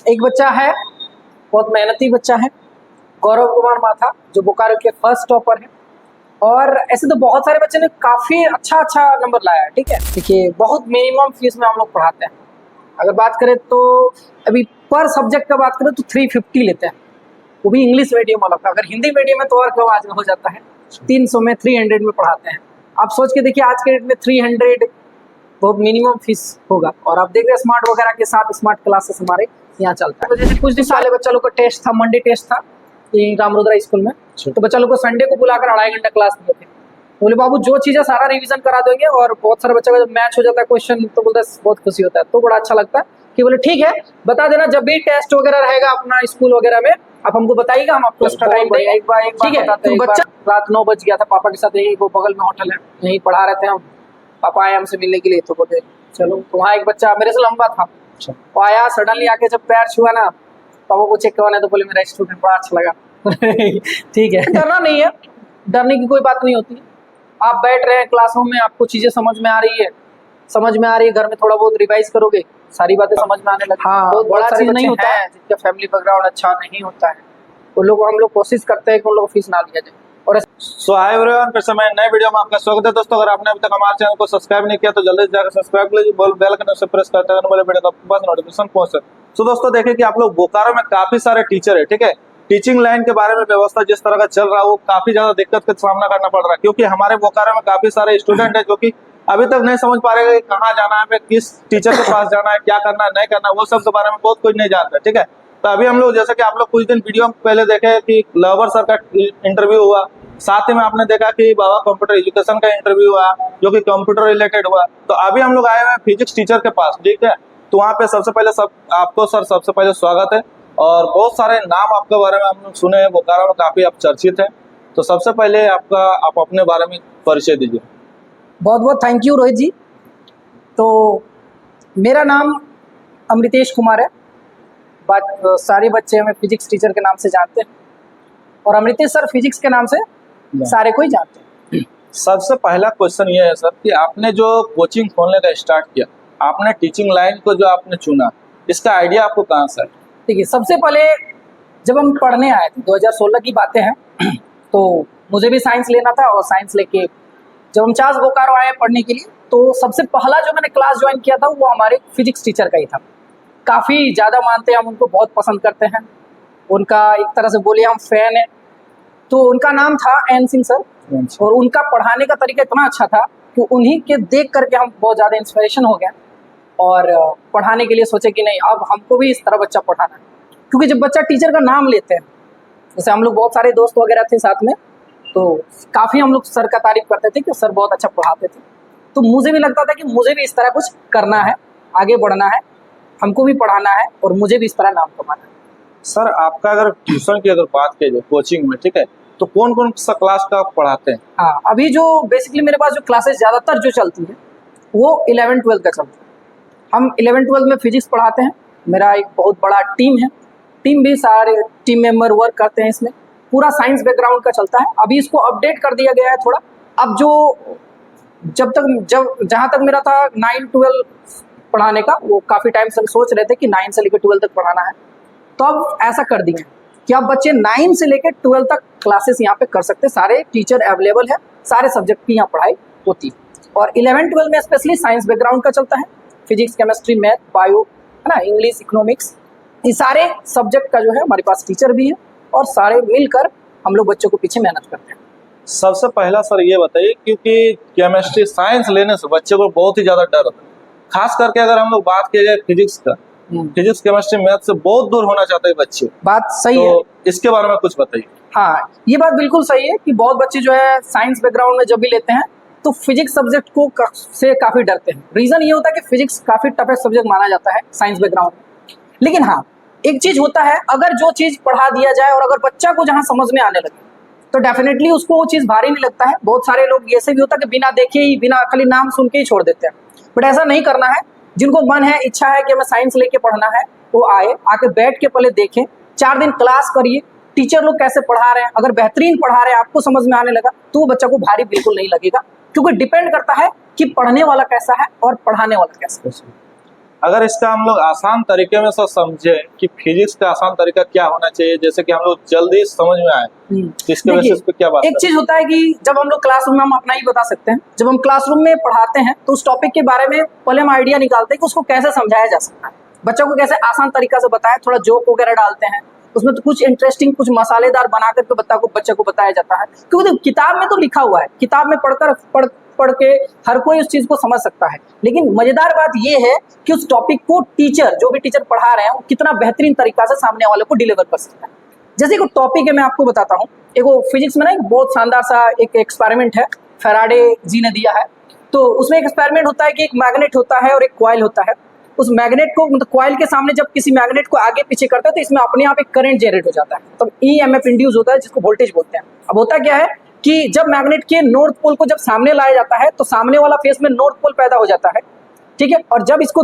एक बच्चा है, बहुत मेहनती बच्चा है, गौरव कुमार माथा, जो बोकारो के फर्स्ट टॉपर है। और ऐसे तो बहुत सारे बच्चे ने काफ़ी अच्छा नंबर लाया है। ठीक है, देखिए बहुत मिनिमम फीस में हम लोग पढ़ाते हैं। अगर बात करें तो अभी पर सब्जेक्ट का बात करें तो 350 लेते हैं, वो भी इंग्लिश मीडियम वाला का। अगर हिंदी मीडियम में तो और कम आज हो जाता है, 300 में 300 में पढ़ाते हैं। आप सोच के देखिए आज के डेट में 300 बहुत मिनिमम फीस होगा। और आप देख रहे हैं स्मार्ट वगैरह के साथ स्मार्ट क्लासेस हमारे यहाँ चलता है। जैसे कुछ दिन पहले बच्चा लोग का टेस्ट था, मंडे टेस्ट था रामरुद्रा स्कूल में, तो बच्चा लोग को संडे को बुलाकर 2.5 घंटा क्लास दिए थे। बोले बाबू जो चीज़ें सारा रिवीजन करा देंगे। और बहुत सारे बच्चा का जब मैच हो जाता है क्वेश्चन तो बोलता है बहुत खुशी होता है, तो बड़ा अच्छा लगता है कि बोले ठीक है बता देना, जब भी टेस्ट वगैरह रहेगा अपना स्कूल वगैरह में आप हमको बताइएगा, हम आपको एक्स्ट्रा टाइम देंगे। एक बार ठीक है। तो बच्चा रात 9 बज गया था, पापा के साथ यही वो बगल में होटल है, यहीं पढ़ा रहे थे हम। पापा आए हमसे मिलने के लिए, तो बोले चलो। तो वहाँ एक बच्चा मेरे से लंबा था, वो आया सडनली आके जब पैर छुआ ना, पापा को चेक करवाना, तो बोले मेरा स्टूडेंट बड़ा अच्छा लगा। ठीक है, डरना नहीं है, डरने की कोई बात नहीं होती। आप बैठ रहे हैं क्लासरूम में, आपको चीज़ें समझ में आ रही है, घर में थोड़ा बहुत रिवाइज करोगे, सारी बातें समझ में आने लगी। हाँ, बहुत बड़ा चीज़ नहीं होता है। जिनका फैमिली बैकग्राउंड अच्छा नहीं होता है वो लोग, हम लोग कोशिश करते हैं कि उन लोग फीस ना लिया जाए। और सो हाय एवरीवन, फिर से मैं नए वीडियो में आपका स्वागत है। दोस्तों अगर आपने अभी तक हमारे चैनल को सब्सक्राइब नहीं किया तो जल्दी से जाकर सब्सक्राइब कर लीजिए, बेल आइकन से प्रेस करते हैं वाले वीडियो का आपके पास नोटिफिकेशन पहुंचे। सो दोस्तों देखिए कि आप लोग बोकारो में काफी सारे टीचर है, ठीक है। टीचिंग लाइन के बारे में व्यवस्था जिस तरह का चल रहा है वो काफी ज्यादा दिक्कत का सामना करना पड़ रहा है, क्योंकि हमारे बोकारो में काफी सारे स्टूडेंट है जो कि अभी तक नहीं समझ पा रहे कहाँ जाना है, किस टीचर के पास जाना है, क्या करना है नहीं करना, वो सब के बारे में बहुत कुछ नहीं जानते। ठीक है, तो अभी हम लोग जैसे कि आप लोग कुछ दिन वीडियो पहले देखे कि लवर सर का इंटरव्यू हुआ, साथ ही में आपने देखा कि बाबा कंप्यूटर एजुकेशन का इंटरव्यू हुआ जो कि कंप्यूटर रिलेटेड हुआ। तो अभी हम लोग आए हुए हैं फिजिक्स टीचर के पास, ठीक है। तो वहाँ पे सबसे पहले आपको सर सबसे पहले स्वागत है। और बहुत सारे नाम आपके बारे में हम लोग सुने हैं, बोकारो में काफी आप चर्चित हैं। तो सबसे पहले आप अपने बारे में परिचय दीजिए। बहुत बहुत थैंक यू रोहित जी। तो मेरा नाम अमृतेश कुमार है, सारे बच्चे हमें फिजिक्स टीचर के नाम से जानते हैं, और अमृतेश सर फिजिक्स के नाम से सारे कोई जानते हैं। सबसे पहला क्वेश्चन ये है सर कि आपने जो कोचिंग खोलने का स्टार्ट किया, आपने टीचिंग लाइन को जो आपने चुना, इसका आइडिया आपको कहाँ से? देखिए सबसे पहले जब हम पढ़ने आए थे, 2016 की बातें हैं, तो मुझे भी साइंस लेना था। और साइंस लेके जब हम चास बोकारो आए पढ़ने के लिए, तो सबसे पहला जो मैंने क्लास ज्वाइन किया था वो हमारे फिजिक्स टीचर का ही था। काफ़ी ज़्यादा मानते हैं हम उनको, बहुत पसंद करते हैं उनका, एक तरह से बोलिए हम फैन है। तो उनका नाम था एन सिंह सर, और उनका पढ़ाने का तरीका इतना अच्छा था कि उन्हीं के देख करके हम बहुत ज़्यादा इंस्पिरेशन हो गए और पढ़ाने के लिए सोचे कि नहीं अब हमको भी इस तरह बच्चा पढ़ाना है। क्योंकि जब बच्चा टीचर का नाम लेते हैं, जैसे हम लोग बहुत सारे दोस्त वगैरह थे साथ में, तो काफ़ी हम लोग सर का तारीफ करते थे कि सर बहुत अच्छा पढ़ाते थे। तो मुझे भी लगता था कि मुझे भी इस तरह कुछ करना है, आगे बढ़ना है, हमको भी पढ़ाना है और मुझे भी इस तरह नाम कमाना है। सर आपका अगर ट्यूशन की अगर बात की जाए कोचिंग में, ठीक है, तो कौन कौन सा क्लास का आप पढ़ाते हैं? हाँ, अभी जो बेसिकली मेरे पास जो क्लासेस ज़्यादातर जो चलती है वो 11-12 का चलता है। हम 11-12 में फिजिक्स पढ़ाते हैं। मेरा एक बहुत बड़ा टीम है, टीम भी सारे टीम मेंबर वर्क करते हैं इसमें। पूरा साइंस बैकग्राउंड का चलता है। अभी इसको अपडेट कर दिया गया है थोड़ा। अब जो जहाँ तक मेरा था 9-12 पढ़ाने का, वो काफ़ी टाइम से हम सोच रहे थे कि 9 से लेकर 12 तक पढ़ाना है, तो अब ऐसा कर दिए कि अब बच्चे 9 से लेकर 12 तक क्लासेस यहाँ पे कर सकते हैं। सारे टीचर अवेलेबल है, सारे सब्जेक्ट की यहाँ पढ़ाई होती है। और 11-12 में स्पेशली साइंस बैकग्राउंड का चलता है, फिजिक्स, केमिस्ट्री, मैथ, बायो, है ना, इंग्लिश, इकोनॉमिक्स, ये सारे सब्जेक्ट का जो है हमारे पास टीचर भी है और सारे मिलकर हम लोग बच्चों को पीछे मेहनत करते हैं। सबसे पहला सर ये बताइए, क्योंकि केमिस्ट्री साइंस लेने से बच्चे को बहुत ही ज्यादा डर होता है, खास करके अगर हम लोग बात किया जाए फिजिक्स का, फिजिक्स केमिस्ट्री मैथ से बहुत दूर होना चाहते हैं बच्चे। बात सही तो है, इसके बारे में कुछ बताइए। हाँ ये बात बिल्कुल सही है कि बहुत बच्चे जो है साइंस बैकग्राउंड में जब भी लेते हैं तो फिजिक्स सब्जेक्ट को से काफ़ी डरते हैं। रीज़न ये होता है कि फिजिक्स काफ़ी टफेस्ट सब्जेक्ट माना जाता है साइंस बैकग्राउंड में। लेकिन हाँ, एक चीज़ होता है, अगर जो चीज़ पढ़ा दिया जाए और अगर बच्चा को जहाँ समझ में आने लगे तो डेफिनेटली उसको वो चीज़ भारी नहीं लगता है। बहुत सारे लोग ऐसे भी होता है कि बिना देखे ही, बिना खाली नाम सुन के ही छोड़ देते हैं, बट ऐसा नहीं करना है। जिनको मन है, इच्छा है कि हमें साइंस लेके पढ़ना है, वो आके बैठ के पहले देखें, 4 दिन क्लास करिए, टीचर लोग कैसे पढ़ा रहे हैं। अगर बेहतरीन पढ़ा रहे हैं, आपको समझ में आने लगा, तो वो बच्चा को भारी बिल्कुल नहीं लगेगा, क्योंकि डिपेंड करता है कि पढ़ने वाला कैसा है और पढ़ाने वाला कैसा है। अगर इसका हम लोग आसान तरीके में सब समझे कि फिजिक्स का आसान तरीका क्या होना चाहिए, जैसे कि हम लोग जल्दी समझ में आए, तो इसके बेसिस पे क्या बात एक चीज होता है कि जब हम लोग क्लासरूम में, हम अपना ही बता सकते हैं, जब हम क्लासरूम में पढ़ाते हैं तो उस टॉपिक के बारे में पहले हम आइडिया निकालते हैं कि उसको कैसे समझाया जा सकता है, बच्चों को कैसे आसान तरीका से बताएं, थोड़ा जोक वगैरह डालते हैं उसमें, तो कुछ इंटरेस्टिंग, कुछ मसालेदार बना करके बच्चे को बताया जाता है। क्योंकि किताब में तो लिखा हुआ है, किताब में पढ़ के हर कोई उस चीज को समझ सकता है, लेकिन मजेदार बात यह है कि उस टॉपिक को टीचर, जो भी टीचर पढ़ा रहे हैं, वो कितना बेहतरीन तरीका से सामने वाले को डिलीवर कर सकता है। जैसे एक टॉपिक है, मैं आपको बताता हूँ, एक फिजिक्स में ना एक बहुत शानदार सा एक एक्सपेरिमेंट है, फैराडे जी ने दिया है। तो उसमें एक एक्सपेरिमेंट होता है कि एक मैग्नेट होता है और एक कॉइल होता है। उस मैग्नेट को, मतलब कॉइल के सामने जब किसी मैग्नेट को आगे पीछे करते हैं तो इसमें अपने आप एक करंट जनरेट हो जाता है, तब EMF इंड्यूस होता है, जिसको वोल्टेज बोलते हैं। अब होता क्या है कि जब मैग्नेट के नॉर्थ पोल को जब सामने लाया जाता है तो सामने वाला फेस में नॉर्थ पोल पैदा हो जाता है, ठीक है, और जब इसको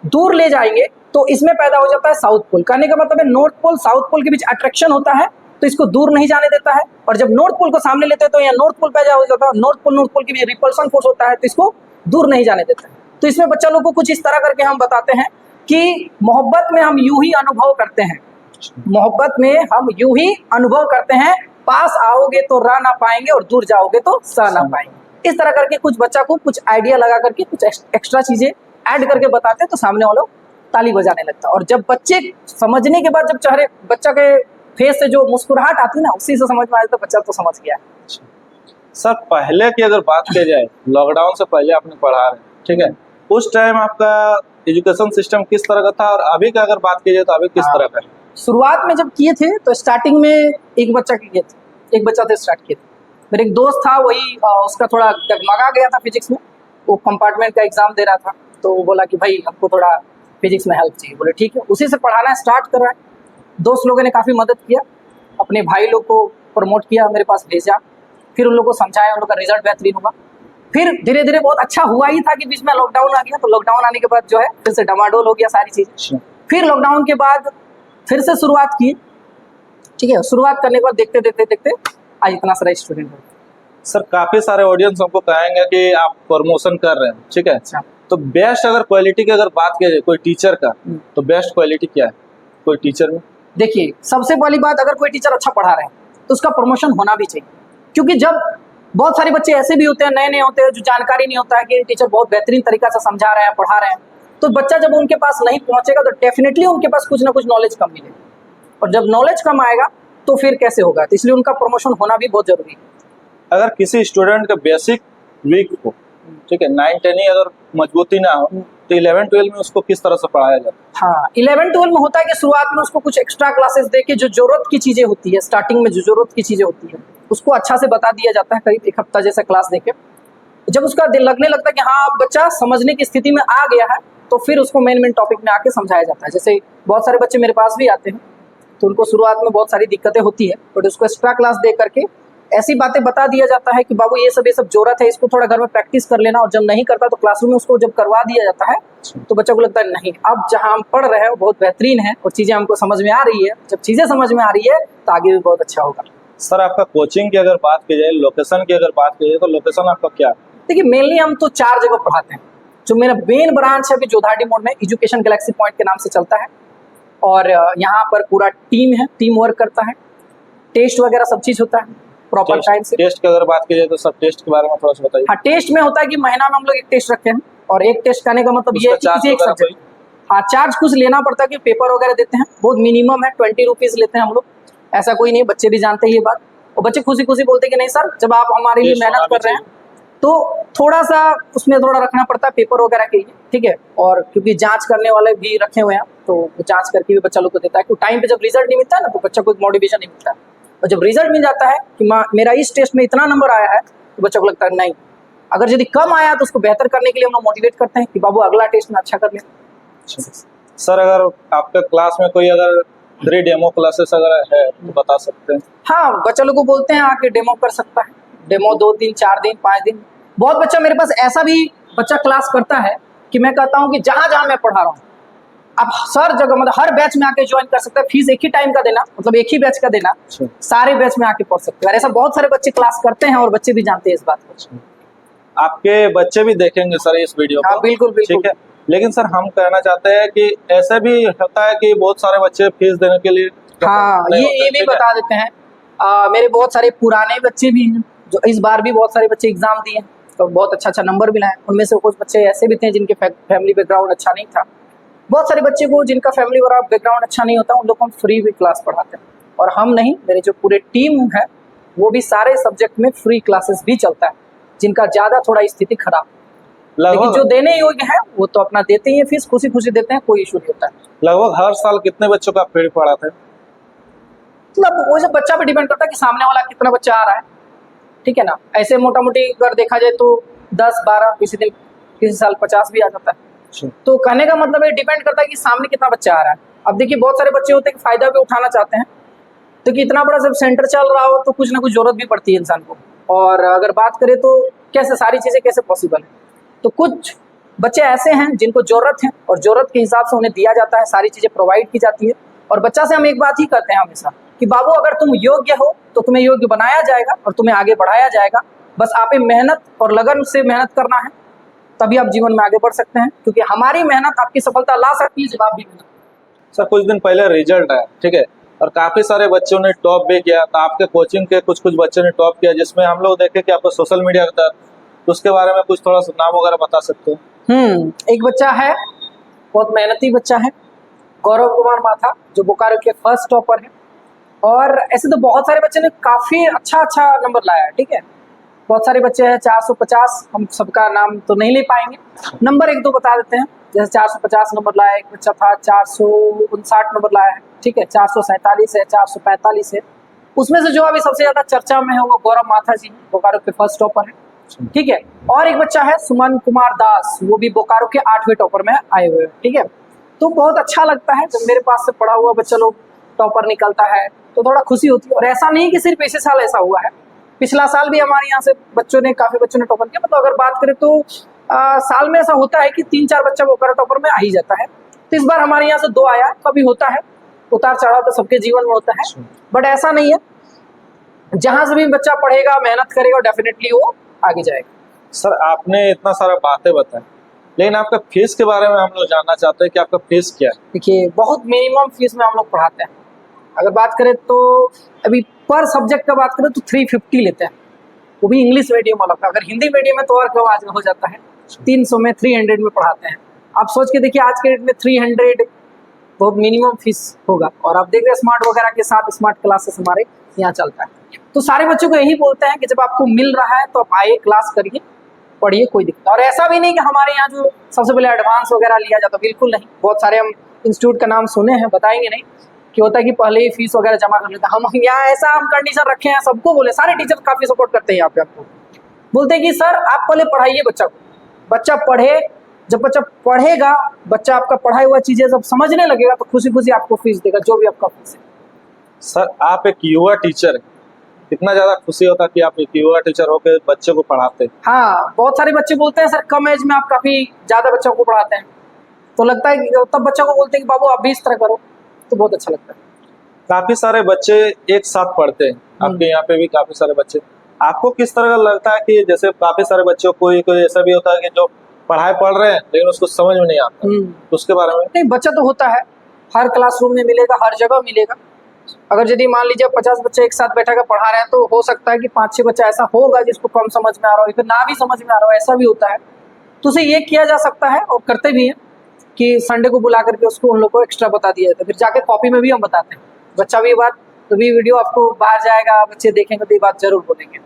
दूर ले जाएंगे तो इसमें पैदा हो जाता है साउथ पोल। कहने का मतलब है नॉर्थ पोल साउथ पोल के बीच अट्रैक्शन होता है, तो इसको दूर नहीं जाने देता है, और जब नॉर्थ पोल को सामने लेते हैं तो यहाँ नॉर्थ पोल पैदा हो जाता है, नॉर्थ पोल के बीच रिपल्सन फोर्स होता है, तो इसको दूर नहीं जाने देता है। तो इसमें बच्चा लोग को कुछ इस तरह करके हम बताते हैं कि मोहब्बत में हम यूं ही अनुभव करते हैं, मोहब्बत में हम यूं ही अनुभव करते हैं, पास आओगे तो रह ना पाएंगे और दूर जाओगे तो सह ना पाएंगे। इस तरह करके कुछ बच्चा को कुछ आइडिया लगा करके कुछ एक्स्ट्रा चीजें ऐड करके बताते हैं, तो सामने वाला ताली बजाने लगता है। और जब बच्चे समझने के बाद, जब चेहरे बच्चा के फेस से जो मुस्कुराहट आती है ना, उसी से समझ में आ जाता है बच्चा तो समझ गया। सर पहले की अगर बात की जाए, लॉकडाउन से पहले आपने पढ़ा रहे, ठीक है, उस टाइम आपका एजुकेशन सिस्टम किस तरह का था, और अभी का अगर बात की जाए तो अभी किस तरह का है? शुरुआत में जब किए थे तो स्टार्टिंग में एक बच्चा किए थे, एक बच्चा से स्टार्ट किए थे। मेरे एक दोस्त था, वही उसका थोड़ा डगमगा गया था फिजिक्स में, वो कंपार्टमेंट का एग्जाम दे रहा था, तो वो बोला कि भाई हमको थोड़ा फिजिक्स में हेल्प चाहिए। बोले ठीक है, उसी से पढ़ाना स्टार्ट कर रहा है। दोस्त लोगों ने काफ़ी मदद किया, अपने भाई लोग को प्रमोट किया, मेरे पास भेजा, फिर उन लोगों को समझाया, उन लोग का रिजल्ट बेहतरीन हुआ। फिर धीरे धीरे बहुत अच्छा हुआ ही था कि बीच में लॉकडाउन आ गया, तो लॉकडाउन आने के बाद जो है फिर से डमाडोल हो गया सारी चीज़। फिर लॉकडाउन के बाद फिर से शुरुआत की, ठीक है, शुरुआत करने के बाद देखते देखते देखते आज इतना सारा स्टूडेंट है। सर काफी सारे ऑडियंस हमको कहेंगे कि आप प्रमोशन कर रहे हैं, ठीक है, अच्छा, तो बेस्ट अगर क्वालिटी की अगर बात की जाए कोई टीचर का, तो बेस्ट क्वालिटी क्या है कोई टीचर में? देखिए, सबसे पहली बात, अगर कोई टीचर अच्छा पढ़ा रहे हैं तो उसका प्रमोशन होना भी चाहिए, क्योंकि जब बहुत सारे बच्चे ऐसे भी होते हैं, नए नए होते हैं, जो जानकारी नहीं होता है कि टीचर बहुत बेहतरीन तरीका से समझा रहे हैं, पढ़ा रहे हैं, तो बच्चा जब उनके पास नहीं पहुंचेगा तो डेफिनेटली उनके पास कुछ ना कुछ नॉलेज कम मिलेगा, और जब नॉलेज कम आएगा तो फिर कैसे होगा, तो इसलिए उनका प्रमोशन होना भी बहुत जरूरी है। अगर किसी स्टूडेंट का बेसिक वीक हो, ठीक है, 9-10 ही अगर मजबूती ना हो, तो 11-12 में उसको किस तरह से पढ़ाया जाए? हाँ, 11-12 में होता है कि शुरुआत में उसको कुछ एक्स्ट्रा क्लासेस दे के जो जरूरत की चीजें होती है, स्टार्टिंग में जो जरूरत की चीजें होती है उसको अच्छा से बता दिया जाता है, करीब एक हफ्ता जैसा क्लास देके। जब उसका दिल लगने लगता है कि हाँ अब बच्चा समझने की स्थिति में आ गया है, तो फिर उसको मेन टॉपिक में आके समझाया जाता है। जैसे बहुत सारे बच्चे मेरे पास भी आते हैं, तो उनको शुरुआत में बहुत सारी दिक्कतें होती है, बट उसको एक्स्ट्रा क्लास दे करके ऐसी बातें बता दिया जाता है कि बाबू ये सब जरूरत है, इसको थोड़ा घर में प्रैक्टिस कर लेना, और जब नहीं करता तो क्लासरूम में उसको जब करवा दिया जाता है तो बच्चा को लगता है नहीं, अब जहाँ हम पढ़ रहे हैं वो बहुत बेहतरीन है और चीज़ें हमको समझ में आ रही है। जब चीज़ें समझ में आ रही है तो आगे भी बहुत अच्छा होगा। सर आपका कोचिंग की अगर बात की जाए, लोकेशन की अगर बात की जाए, तो लोकेशन आपका क्या है? देखिए, मेनली हम तो 4 जगह पढ़ाते हैं। जो मेरा मेन ब्रांच है अभी जोधाडी मोड़ में, एजुकेशन गैलेक्सी पॉइंट के नाम से चलता है, और यहाँ पर पूरा टीम है, टीम वर्क करता है, टेस्ट वगैरह सब चीज़ होता है प्रॉपर टाइम से। टेस्ट की अगर बात की जाए तो सर टेस्ट के बारे में थोड़ा सा बताइए। हाँ, टेस्ट में होता है कि महीना में हम लोग एक टेस्ट रखते हैं, और एक टेस्ट करने का मतलब ये है कि किसी एक सब्जेक्ट, हाँ चार्ज कुछ लेना पड़ता है कि पेपर वगैरह देते हैं, बहुत मिनिमम है, 20 रुपीज़ लेते हैं हम लोग, ऐसा कोई नहीं, बच्चे भी जानते हैं ये बात, और बच्चे खुशी खुशी बोलते हैं कि नहीं सर, जब आप हमारे लिए मेहनत कर रहे हैं तो थोड़ा सा उसमें थोड़ा रखना पड़ता है पेपर वगैरह के लिए, ठीक है, और क्योंकि जांच करने वाले भी रखे हुए हैं, तो जांच करके भी बच्चा लोग को देता है, क्योंकि टाइम पे जब रिजल्ट नहीं मिलता है ना, तो बच्चा को एक मोटिवेशन नहीं मिलता है, और जब रिजल्ट मिल जाता है कि मेरा इस टेस्ट में इतना नंबर आया है, तो बच्चा को लगता है नहीं, अगर यदि कम आया तो उसको बेहतर करने के लिए हम लोग मोटिवेट करते हैं कि बाबू अगला टेस्ट में अच्छा कर ले। सर अगर आपके क्लास में कोई अगर 3 डेमो क्लासेस अगर है तो बता सकते हैं? हाँ, बच्चा लोग को बोलते हैं आके डेमो कर सकता है, डेमो 2 दिन 4 दिन 5 दिन। बहुत बच्चा मेरे पास ऐसा भी बच्चा क्लास करता है कि मैं कहता हूँ कि जहाँ जहाँ मैं पढ़ा रहा हूँ आप हर जगह, मतलब हर बैच में आके ज्वाइन कर सकते हैं, फीस एक ही टाइम का देना, मतलब एक ही बैच का देना, सारे बैच में आके पढ़ सकते हैं। और ऐसा बहुत सारे बच्चे क्लास करते हैं और बच्चे भी जानते हैं इस बात को। आपके बच्चे भी देखेंगे सर इस वीडियो को? हाँ बिल्कुल बिल्कुल। ठीक है, लेकिन सर हम कहना चाहते हैं कि ऐसे भी होता है कि बहुत सारे बच्चे फीस देने के लिए हाँ, नहीं ये होते, भी ठीक है? बता देते हैं। मेरे बहुत सारे पुराने बच्चे भी हैं जो इस बार भी बहुत सारे बच्चे एग्जाम दिए तो बहुत अच्छा अच्छा नंबर भी लाए। उनमें से कुछ बच्चे ऐसे भी थे जिनके फैमिली बैकग्राउंड अच्छा नहीं था। बहुत सारे बच्चे को जिनका फैमिली बैकग्राउंड अच्छा नहीं होता उन लोग को हम फ्री भी क्लास पढ़ाते हैं। और हम नहीं, मेरे जो पूरे टीम है वो भी सारे सब्जेक्ट में फ्री क्लासेस भी चलता है जिनका ज़्यादा थोड़ा स्थिति खराब। लेकिन जो लगभग देने योग्य है वो तो अपना देते ही हैं, फीस खुशी खुशी देते हैं, कोई इशू नहीं होता है। लगभग हर साल कितने बच्चों का फ्री पढ़ाते हैं? मतलब वो जब बच्चा पे डिपेंड करता है कि सामने वाला कितना बच्चा आ रहा है, ठीक है ना। ऐसे मोटा मोटी अगर देखा जाए तो 10-12, किसी दिन किसी साल 50 भी आ जाता है। तो कहने का मतलब ये डिपेंड करता है कि सामने कितना बच्चा आ रहा है। अब देखिए बहुत सारे बच्चे होते हैं कि फायदा भी उठाना चाहते हैं, तो कि इतना बड़ा जब सेंटर चल रहा हो तो कुछ ना कुछ जरूरत भी पड़ती है इंसान को। और अगर बात करें तो कैसे सारी चीज़ें कैसे पॉसिबल है, तो कुछ बच्चे ऐसे हैं जिनको जरूरत है और जरूरत के हिसाब से उन्हें दिया जाता है, सारी चीज़ें प्रोवाइड की जाती है। और बच्चा से हम एक बात ही कहते हैं हमेशा कि बाबू अगर तुम योग्य हो तो तुम्हें योग्य बनाया जाएगा और तुम्हें आगे बढ़ाया जाएगा। बस आप मेहनत और लगन से मेहनत करना है, तभी आप जीवन में आगे बढ़ सकते हैं, क्योंकि हमारी मेहनत आपकी सफलता ला सकती है जब आप भी मेहनत। सर कुछ दिन पहले रिजल्ट आया, ठीक है, और काफी सारे बच्चों ने टॉप भी किया। तो आपके कोचिंग के कुछ कुछ बच्चों ने टॉप किया, जिसमें हम लोग देखे कि आपको सोशल मीडिया का, तो उसके बारे में कुछ थोड़ा सा नाम वगैरह बता सकते हो? एक बच्चा है, बहुत मेहनती बच्चा है, गौरव कुमार माथा, जो बोकारो के फर्स्ट टॉपर है। और ऐसे तो बहुत सारे बच्चे ने काफ़ी अच्छा अच्छा नंबर लाया है, ठीक है। बहुत सारे बच्चे हैं 450, हम सबका नाम तो नहीं ले पाएंगे, नंबर एक दो बता देते हैं। जैसे 450 नंबर लाया, एक बच्चा था 459 नंबर लाया है, ठीक है, 447 है, 445 है। उसमें से जो अभी सबसे ज़्यादा चर्चा में है वो गौरव माथा जी, बोकारो के फर्स्ट टॉपर है, ठीक है। और एक बच्चा है सुमन कुमार दास, वो भी बोकारो के 8वें टॉपर में आए हुए हैं, ठीक है। तो बहुत अच्छा लगता है जब मेरे पास से पढ़ा हुआ बच्चा लोग टॉपर निकलता है, तो थोड़ा खुशी होती है। और ऐसा नहीं कि सिर्फ इसी साल ऐसा हुआ है, पिछला साल भी हमारे यहाँ से काफ़ी बच्चों ने टॉपर किया। मतलब अगर बात करें तो साल में ऐसा होता है कि 3-4 बच्चा बोकारो टॉपर में आ ही जाता है। तो इस बार हमारे यहाँ से 2 आया, कभी होता है, उतार चढ़ाव तो सबके जीवन में होता है, बट ऐसा नहीं है, जहाँ से भी बच्चा पढ़ेगा मेहनत करेगा डेफिनेटली वो आगे जाएगा। सर आपने इतना सारा बातें बताई, लेकिन आपका फीस के बारे में हम लोग जानना चाहते हैं कि आपका फीस क्या है? देखिए बहुत मिनिमम फीस में हम लोग पढ़ाते हैं। अगर बात करें तो अभी पर सब्जेक्ट का बात करें तो 350 लेते हैं, वो भी इंग्लिश मीडियम वाला का। अगर हिंदी मीडियम है तो और कम आज हो जाता है, 300 में 300 में पढ़ाते हैं। आप सोच के देखिए आज के डेट में 300 बहुत मिनिमम फीस होगा। और आप देख रहे हैं स्मार्ट वगैरह के साथ स्मार्ट क्लासेस हमारे यहाँ चलता है। तो सारे बच्चों को यही बोलते हैं कि जब आपको मिल रहा है तो आप आइए, क्लास करिए, पढ़िए, कोई दिक्कत। और ऐसा भी नहीं कि हमारे यहाँ जो सबसे पहले एडवांस वगैरह लिया जाता, बिल्कुल नहीं। बहुत सारे हम इंस्टीट्यूट का नाम सुने हैं, बताएंगे नहीं, कि होता है कि पहले ही फीस वगैरह जमा कर लेते हैं। हम यहाँ ऐसा हम कंडीशन रखे हैं, सबको बोले, सारे टीचर काफ़ी सपोर्ट करते हैं यहाँ पे। आपको बोलते हैं कि सर आप पहले पढ़ाइए बच्चा को, बच्चा पढ़े, जब बच्चा पढ़ेगा, बच्चा आपका पढ़ाई हुआ चीज़ें जब समझने लगेगा तो खुशी खुशी आपको फीस देगा, जो भी आपका फीस है। सर आप एक युवा टीचर है, कितना ज़्यादा खुशी होता है कि आप एक युवा टीचर होकर बच्चे को पढ़ाते हैं। हाँ, बहुत सारे बच्चे बोलते हैं सर कम एज में आप काफ़ी ज़्यादा बच्चों को पढ़ाते हैं, तो लगता है कि तब बच्चों को बोलते हैं कि बाबू आप भी इस तरह करो, तो बहुत अच्छा लगता है। काफी सारे बच्चे एक साथ पढ़ते हैं, आपके यहाँ पे भी काफी सारे बच्चे। आपको किस तरह का लगता है कि जैसे काफी सारे बच्चों कोई ऐसा भी होता है कि जो पढ़ाई पढ़ रहे हैं लेकिन उसको समझ में नहीं आता, तो उसके बारे में? नहीं, बच्चा तो होता है, हर क्लासरूम में मिलेगा, हर जगह मिलेगा। अगर यदि मान लीजिए 50 बच्चे एक साथ बैठा कर पढ़ा रहे हैं तो हो सकता है कि 5-6 बच्चा ऐसा होगा जिसको कम समझ में आ रहा हो, फिर ना भी समझ में आ रहा हो, ऐसा भी होता है। तो उसे ये किया जा सकता है, और करते भी हैं, कि संडे को बुला करके उसको उन लोग को एक्स्ट्रा बता दिया जाता है। फिर जाके कॉपी में भी हम बताते हैं, बच्चा भी बात, तो भी वीडियो आपको बाहर जाएगा, बच्चे देखेंगे तो ये बात जरूर बोलेंगे।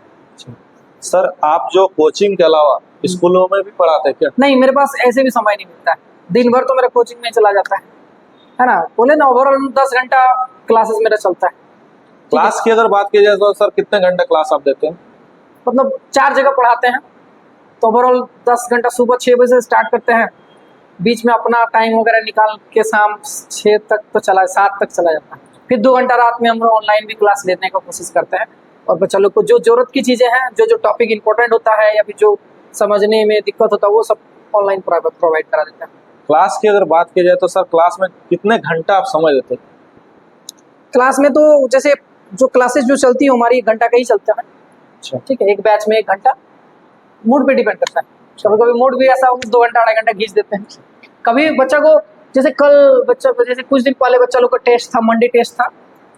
सर आप जो कोचिंग के अलावा स्कूलों में भी पढ़ाते हैं क्या? नहीं, मेरे पास ऐसे भी समय नहीं मिलता है, दिन भर तो मेरा कोचिंग में चला जाता है ना। बोले ना, ओवरऑल 10 घंटा क्लासेस मेरा चलता है। क्लास की अगर बात की जाए तो सर कितने घंटे क्लास आप देते हैं? मतलब 4 जगह पढ़ाते हैं, तो ओवरऑल 10 घंटा सुबह 6 बजे से स्टार्ट करते हैं, बीच में अपना टाइम वगैरह निकाल के शाम 6 तक तो 7 तक चला जाता है। फिर 2 घंटा रात में हम लोग ऑनलाइन भी क्लास लेने का कोशिश करते हैं। और बच्चा लोग को जो जरूरत की चीज़ें हैं, जो टॉपिक इंपॉर्टेंट होता है या फिर जो समझने में दिक्कत होता है, वो सब ऑनलाइन प्रोवाइड करा देते हैं। क्लास की अगर बात की जाए तो सर क्लास में कितने घंटा आप समझ देते हैं? क्लास में तो जैसे जो क्लासेस जो चलती है हमारी 1 घंटा का ही चलता है, अच्छा, ठीक है, एक बैच में 1 घंटा, मूड पे डिपेंड करता है। कभी कभी मूड भी ऐसा हो 2 घंटा 2.5 घंटा खींच देते हैं, कभी बच्चा को जैसे कल बच्चा जैसे कुछ दिन पहले बच्चा लोग का टेस्ट था, मंडे टेस्ट था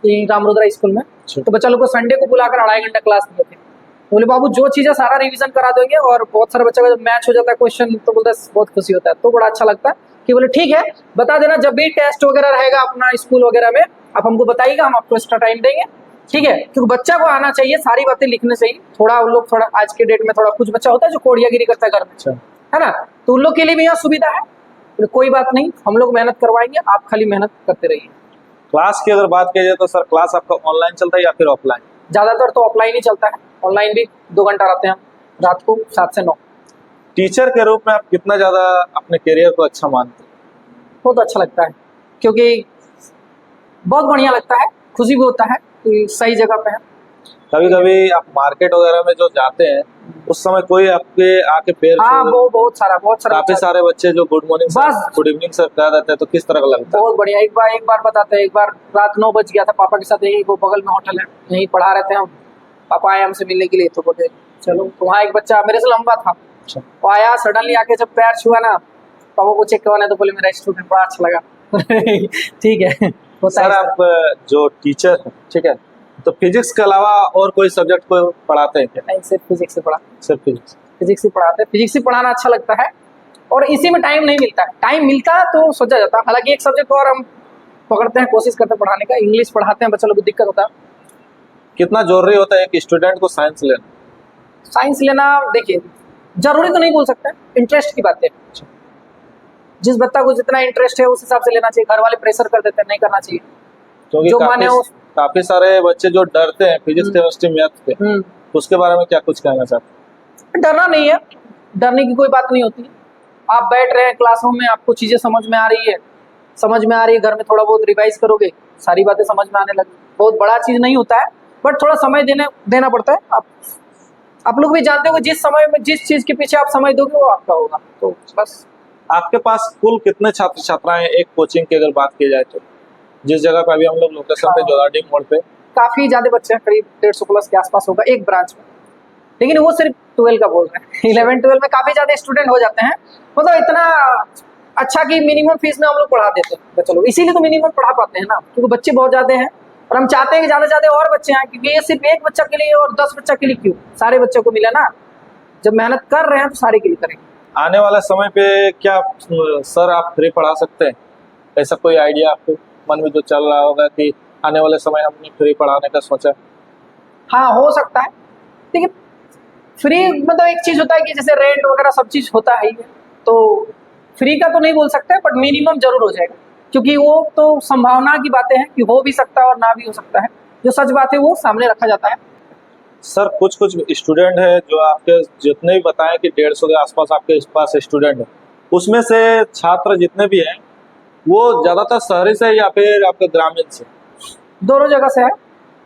ये रामरुद्रा स्कूल में, तो बच्चा लोग को संडे को बुलाकर 2.5 घंटा क्लास दिए थे। बोले बाबू जो चीज़ें सारा रिवीजन करा देंगे, और बहुत सारे बच्चा का जब मैच हो जाता है क्वेश्चन तो बोलता है बहुत खुशी होता है, तो बड़ा अच्छा लगता है कि बोले ठीक है बता देना, जब भी टेस्ट वगैरह रहेगा अपना स्कूल वगैरह में आप हमको बताइएगा, हम आपको एक्स्ट्रा टाइम देंगे, ठीक है। क्योंकि बच्चा को आना चाहिए, सारी बातें लिखने चाहिए। थोड़ा उन लोग थोड़ा आज के डेट में थोड़ा कुछ बच्चा होता है जो कोड़ियागिरी करता है घर में, है ना, तो उन लोग के लिए भी यहाँ सुविधा है। तो कोई बात नहीं, हम लोग मेहनत करवाएंगे, आप खाली मेहनत करते रहिए। क्लास की अगर बात की जाए तो सर क्लास आपका ऑनलाइन चलता है या फिर ऑफलाइन? ज़्यादातर तो ऑफलाइन ही चलता है, ऑनलाइन भी 2 घंटा रहते हैं रात को 7 से 9। टीचर के रूप में आप कितना ज़्यादा अपने करियर को अच्छा मानते हैं? बहुत अच्छा लगता है, क्योंकि बहुत बढ़िया लगता है, खुशी भी होता है कि सही जगह पे है। कभी कभी आप मार्केट वगैरह में जो जाते हैं उस समय कोई आपके आके पैर हाँ, छू, बहुत सारा काफी सारे बच्चे जो गुड मॉर्निंग बस। गुड इवनिंग सर कह देते हैं, तो किस तरह का लगता है? बहुत बढ़िया। एक बार बताते हैं, एक बार रात 9 बज गया था, पापा के साथ, यही वो बगल में होटल है, यहीं पढ़ा रहे थे हम, पापा आए हमसे मिलने के लिए, तो बोले चलो, तो वहाँ एक बच्चा मेरे से लंबा था, वो आया, सडनली आके जब पैर छुआ ना, पापा को चेक करवाना, तो बोले मेरा स्टूडेंट बड़ा अच्छा लगा। ठीक है, सर आप जो टीचर हैं, ठीक है, तो फिजिक्स के अलावा और कोई सब्जेक्ट को पढ़ाते हैं क्या? नहीं, सिर्फ फिजिक्स से पढ़ा, सिर्फ फिजिक्स ही पढ़ाते हैं। फिजिक्स ही पढ़ाना अच्छा लगता है, और इसी में टाइम नहीं मिलता है, टाइम मिलता तो सोचा जाता। हालांकि एक सब्जेक्ट और हम पकड़ते हैं, कोशिश करते हैं पढ़ाने का, इंग्लिश पढ़ाते हैं, बच्चों लोग को दिक्कत होता है। कितना जरूरी होता है एक स्टूडेंट को साइंस लेना? साइंस लेना देखिए जरूरी तो नहीं बोल सकते, इंटरेस्ट की बात है। जिस बच्चा को जितना इंटरेस्ट है उस हिसाब से लेना चाहिए, घर वाले प्रेशर कर देते हैं, नहीं करना चाहिए। क्योंकि जो माने काफी सारे बच्चे जो डरते हैं फिजिक्स केमिस्ट्री मैथ पे, उसके बारे में क्या कुछ कहना चाहते हैं? डरना नहीं है, डरने की कोई बात नहीं होती। आप बैठ रहे हैं क्लासरूम में, आपको चीजें समझ में आ रही है, घर में थोड़ा बहुत रिवाइज करोगे, सारी बातें समझ में आने लगी। बहुत बड़ा चीज नहीं होता है, बट थोड़ा समय देना पड़ता है। आप लोग भी जानते हो जिस समय में जिस चीज के पीछे आप समय दोगे वो आपका होगा, तो बस। आपके पास कुल कितने छात्र छात्राएं एक कोचिंग की अगर बात की जाए तो? जिस जगह पे अभी हम लोग लोकेशन पे जोराडी मोड़ पे, काफी ज्यादा बच्चे हैं, करीब 150 प्लस के आसपास होगा एक ब्रांच में, लेकिन वो सिर्फ 12 का बोल रहे हैं। 11-12 में काफी ज्यादा स्टूडेंट हो जाते हैं, मतलब इतना अच्छा कि मिनिमम फीस में हम लोग पढ़ा देते हैं बच्चों लोग, इसीलिए तो मिनिमम पढ़ा पाते हैं ना, क्योंकि बच्चे बहुत ज्यादा हैं, और हम चाहते हैं कि ज्यादा से ज्यादा और बच्चे आए, क्योंकि ये सिर्फ एक बच्चा के लिए और 10 बच्चा के लिए क्यों, सारे बच्चों को मिला ना। जब मेहनत कर रहे हैं तो सारे के लिए करेंगे। आने वाले समय पे क्या सर आप फ्री पढ़ा सकते हैं? ऐसा कोई आइडिया आपके मन में जो चल रहा होगा कि आने वाले समय हमने फ्री पढ़ाने का सोचा? हाँ, हो सकता है, लेकिन फ्री मतलब एक चीज होता है कि जैसे रेंट वगैरह सब चीज होता है ही है, तो फ्री का तो नहीं बोल सकते, बट मिनिमम जरूर हो जाएगा, क्योंकि वो तो संभावना की बातें हैं कि हो भी सकता है और ना भी हो सकता है। जो सच बात है वो सामने रखा जाता है। सर कुछ स्टूडेंट है जो आपके जितने भी बताएं कि 150 के आसपास आपके पास स्टूडेंट है, उसमें से छात्र जितने भी हैं वो ज्यादातर शहरी से या फिर आपके ग्रामीण से? दोनों जगह से है।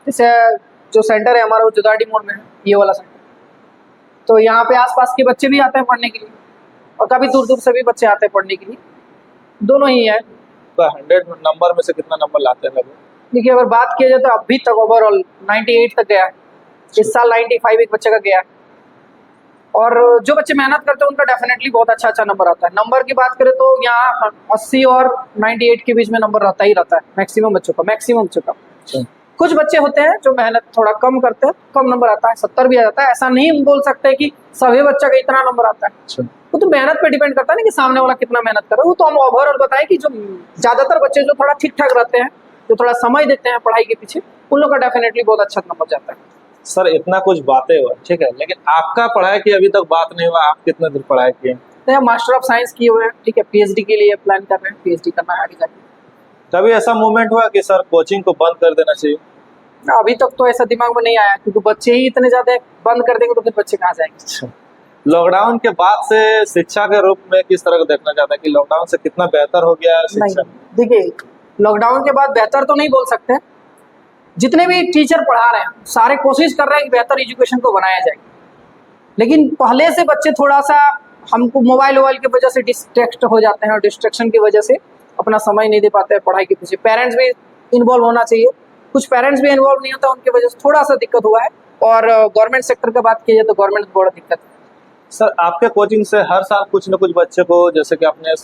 जैसे जो सेंटर है हमारा वो जुदाड़ी मोड़ में है, ये वाला सेंटर, तो यहाँ पे आसपास के बच्चे भी आते हैं पढ़ने के लिए, और काफी दूर दूर से भी बच्चे आते हैं पढ़ने के लिए, दोनों ही है। 100 नंबर में से कितना नंबर लाते हैं लगभग? देखिए अगर बात किया जाए तो अभी तक ओवरऑल 98 तक गया है, इस साल 95 एक बच्चे का गया है, और जो बच्चे मेहनत करते हैं उनका डेफिनेटली बहुत अच्छा नंबर आता है। नंबर की बात करें तो यहाँ 80 और 98 के बीच में नंबर रहता ही रहता है मैक्सिमम बच्चों का। कुछ बच्चे होते हैं जो मेहनत थोड़ा कम करते हैं, कम नंबर आता है, 70 भी आ जाता है। ऐसा नहीं बोल सकते कि सभी बच्चा का इतना नंबर आता है, वो तो मेहनत पे डिपेंड करता है ना कि सामने वाला कितना मेहनत कर रहा है। वो तो हम ओवरऑल बताएं कि जो ज्यादातर बच्चे जो थोड़ा ठीक ठाक रहते हैं, जो थोड़ा समय देते हैं पढ़ाई के पीछे, उन लोग का डेफिनेटली बहुत अच्छा नंबर जाता है। सर इतना कुछ बातें हुआ, ठीक है, लेकिन आपका पढ़ाई की अभी तक बात नहीं हुआ, आप कितने दिन पढ़ाई किए? तो मास्टर ऑफ साइंस किए हुए हैं, ठीक है, पीएचडी के लिए प्लान कर रहे हैं, पीएचडी करना है आगे जाके। कभी ऐसा मूवमेंट हुआ कि सर कोचिंग को बंद कर देना चाहिए? अभी तक तो ऐसा दिमाग में नहीं आया, क्योंकि बच्चे ही इतने ज्यादा बंद कर देंगे तो फिर बच्चे कहाँ जाएंगे। लॉकडाउन के बाद से शिक्षा के रूप में किस तरह का देखना चाहता है कि लॉकडाउन से कितना बेहतर हो गया शिक्षा? देखिए लॉकडाउन के बाद बेहतर तो नहीं बोल सकते, जितने भी टीचर पढ़ा रहे हैं सारे कोशिश कर रहे हैं कि बेहतर एजुकेशन को बनाया जाए, लेकिन पहले से बच्चे थोड़ा सा हमको मोबाइल की वजह से डिस्ट्रैक्ट हो जाते हैं, और डिस्ट्रैक्शन की वजह से अपना समय नहीं दे पाते हैं पढ़ाई के पीछे। पेरेंट्स भी इन्वॉल्व होना चाहिए, कुछ पेरेंट्स भी इन्वॉल्व नहीं होता, उनकी वजह से थोड़ा सा दिक्कत हुआ है। और गवर्नमेंट सेक्टर का बात की जाए तो गवर्नमेंट बड़ा दिक्कत है। सर आपके कोचिंग से हर साल कुछ न कुछ बच्चे को, जैसे कि आपने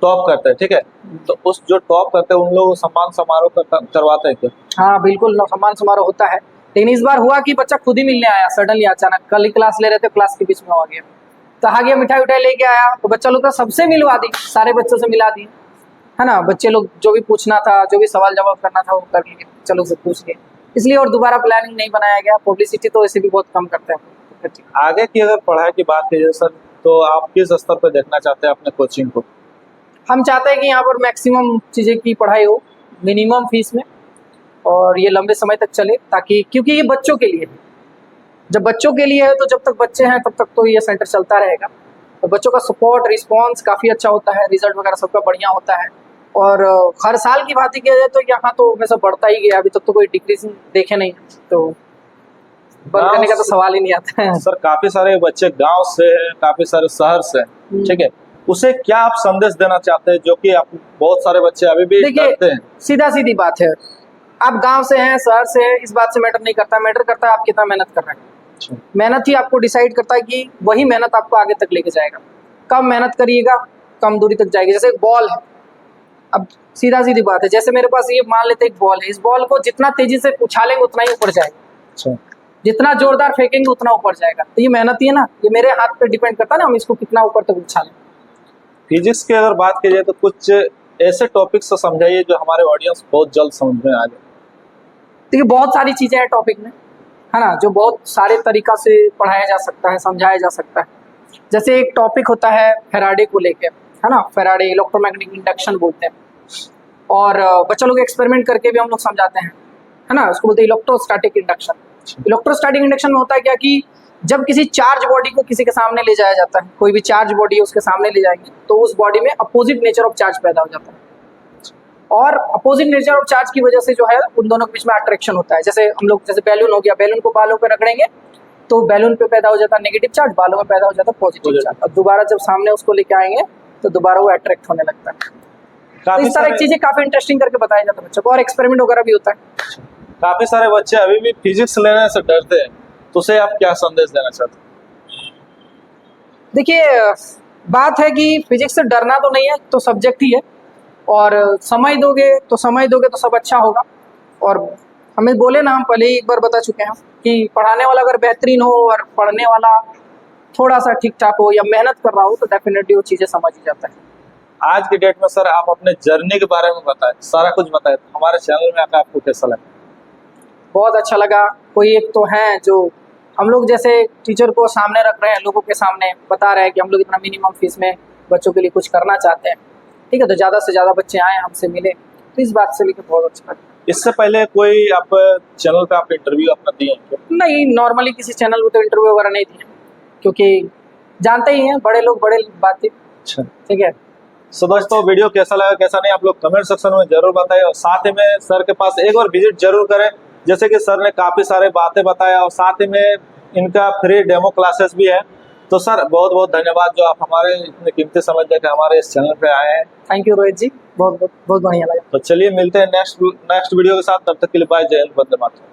टॉप करते हैं, ठीक है, तो उस जो टॉप करते हैं उन लोगों को सम्मान समारोह करवाते हैं क्या? हाँ बिल्कुल, सम्मान समारोह होता है। लेकिन इस बार हुआ कि बच्चा खुद ही मिलने आया सडनली, अचानक। कल ही क्लास ले रहे थे, क्लास के बीच में आ गया, तो आ गया, मिठाई उठाई लेके आया, तो बच्चा लोग का सबसे मिलवा दी, सारे बच्चों से मिला दी, है ना। बच्चे लोग जो भी पूछना था, जो भी सवाल जवाब करना था वो कर लिए, चलो से पूछ लिए, इसलिए और दोबारा प्लानिंग नहीं बनाया गया। पब्लिसिटी तो ऐसे भी बहुत कम करते हैं। आगे की अगर पढ़ाई की बात कीजिए सर, तो आप किस स्तर पर देखना चाहते हैं अपने कोचिंग को? हम चाहते हैं कि यहाँ पर मैक्सिमम चीज़ें की पढ़ाई हो, मिनिमम फीस में, और ये लंबे समय तक चले, ताकि, क्योंकि ये बच्चों के लिए है। जब बच्चों के लिए है तो जब तक बच्चे हैं तब तक तो ये सेंटर चलता रहेगा। तो बच्चों का सपोर्ट रिस्पांस काफ़ी अच्छा होता है, रिजल्ट वगैरह सबका बढ़िया होता है, और हर साल की बात ही किया जाए तो यहाँ तो हमेशा बढ़ता ही गया, अभी तक तो कोई डिक्रीजिंग देखे नहीं, तो बंद करने का तो सवाल ही नहीं आता है। सर काफी सारे बच्चे गांव से हैं, काफी सारे शहर से हैं, ठीक है, उसे क्या आप संदेश देना चाहते हैं, जो कि आप बहुत सारे बच्चे अभी भी डरते हैं? सीधा सीधी बात है, आप गांव से हैं, शहर से हैं, इस बात से मैटर नहीं करता। मैटर करता है आप कितना मेहनत कर रहे हैं। मेहनत ही आपको डिसाइड करता है कि वही मेहनत आपको आगे तक लेके जाएगा। कम मेहनत करिएगा, कम दूरी तक जाएगी। जैसे एक बॉल है, अब सीधा सीधी बात है, जैसे मेरे पास ये मान लेते एक बॉल है, इस बॉल को जितना तेजी से उछालेंगे उतना ही ऊपर जाएगा, जितना जोरदार फेंकेंगे उतना ऊपर जाएगा। तो ये मेहनत ही है ना, ये मेरे हाथ पे डिपेंड करता है ना, हम इसको कितना ऊपर तक उछालें। फिजिक्स की अगर बात की जाए तो कुछ ऐसे टॉपिक्स समझाइए जो हमारे ऑडियंस बहुत जल्द समझ में आ जाए। देखिए बहुत सारी चीजें हैं टॉपिक में, है ना, जो बहुत सारे तरीका से पढ़ाया जा सकता है, समझाया जा सकता है। जैसे एक टॉपिक होता है फैराडे को लेकर, है ना, फैराडे इलेक्ट्रोमैग्नेटिक इंडक्शन बोलते हैं, और बच्चा लोग एक्सपेरिमेंट करके भी हम लोग समझाते हैं, है ना। उसको बोलते हैं इलेक्ट्रोस्टैटिक इंडक्शन। इलेक्ट्रोस्टैटिक इंडक्शन में होता है क्या कि जब किसी चार्ज बॉडी को किसी के सामने ले जाया जाता है, कोई भी चार्ज बॉडी है उसके सामने ले जाएंगे, तो उस बॉडी में अपोजिट नेचर ऑफ चार्ज पैदा हो जाता है, और अपोजिट नेचर ऑफ चार्ज की वजह से जो है उन दोनों के बीच में अट्रैक्शन होता है। जैसे हम लोग, जैसे बैलून हो गया, बैलून को बालों पे रगड़ेंगे तो बैलून पे पैदा हो जाता है नेगेटिव चार्ज, बालों में पैदा हो जाता है पॉजिटिव चार्ज, और दोबारा जब सामने उसको लेके आएंगे तो दोबारा वो अट्रैक्ट होने लगता है। तो इस तरह की चीजें काफी इंटरेस्टिंग करके बताया जाता है बच्चों को, और एक्सपेरिमेंट वगैरह भी होता है। काफी सारे बच्चे अभी भी फिजिक्स लेने से डरते हैं, तो उसे आप क्या संदेश देना चाहते हैं? देखिए बात है कि फिजिक्स से डरना तो नहीं है, तो सब्जेक्ट ही है, और समय दोगे तो सब अच्छा होगा। और हमें बोले ना, हम पहले ही एक बार बता चुके हैं कि पढ़ाने वाला अगर बेहतरीन हो और पढ़ने वाला थोड़ा सा ठीक ठाक हो या मेहनत कर रहा हो तो डेफिनेटली वो चीज़ें समझ ही जाता है। आज की डेट में सर आप अपने जर्नी के बारे में बताएं, सारा कुछ बताएं, तो हमारे चैनल में आकर आपको कैसा लगा? बहुत अच्छा लगा। कोई एक तो हैं जो हम लोग जैसे टीचर को सामने रख रहे हैं, लोगों के सामने बता रहे हैं कि हम लोग इतना मिनिमम फीस में बच्चों के लिए कुछ करना चाहते हैं, ठीक है, तो ज़्यादा से ज़्यादा बच्चे आए हमसे मिले, तो इस बात से लेकर बहुत अच्छा लगा। इससे पहले कोई आप चैनल पे आप इंटरव्यू अपना दिए हैं क्या? नहीं, नॉर्मली किसी चैनल पे तो इंटरव्यू वगैरह नहीं दिए, क्योंकि जानते ही हैं बड़े लोग बड़े बातें। अच्छा, ठीक है। सो दोस्तों वीडियो कैसा लगा कैसा नहीं आप लोग कमेंट सेक्शन में जरूर बताइए, और साथ ही में सर के पास एक बार विजिट जरूर करें, जैसे कि सर ने काफी सारे बातें बताया, और साथ ही में इनका फ्री डेमो क्लासेस भी है। तो सर बहुत बहुत धन्यवाद जो आप हमारे इतने कीमती समय देकर हमारे इस चैनल पे आए हैं। थैंक यू रोहित जी, बहुत बहुत बढ़िया लगा। तो चलिए मिलते हैं नेक्स्ट वीडियो के साथ, तब तक के लिए बाय, जय हिंद, वंदे मातरम।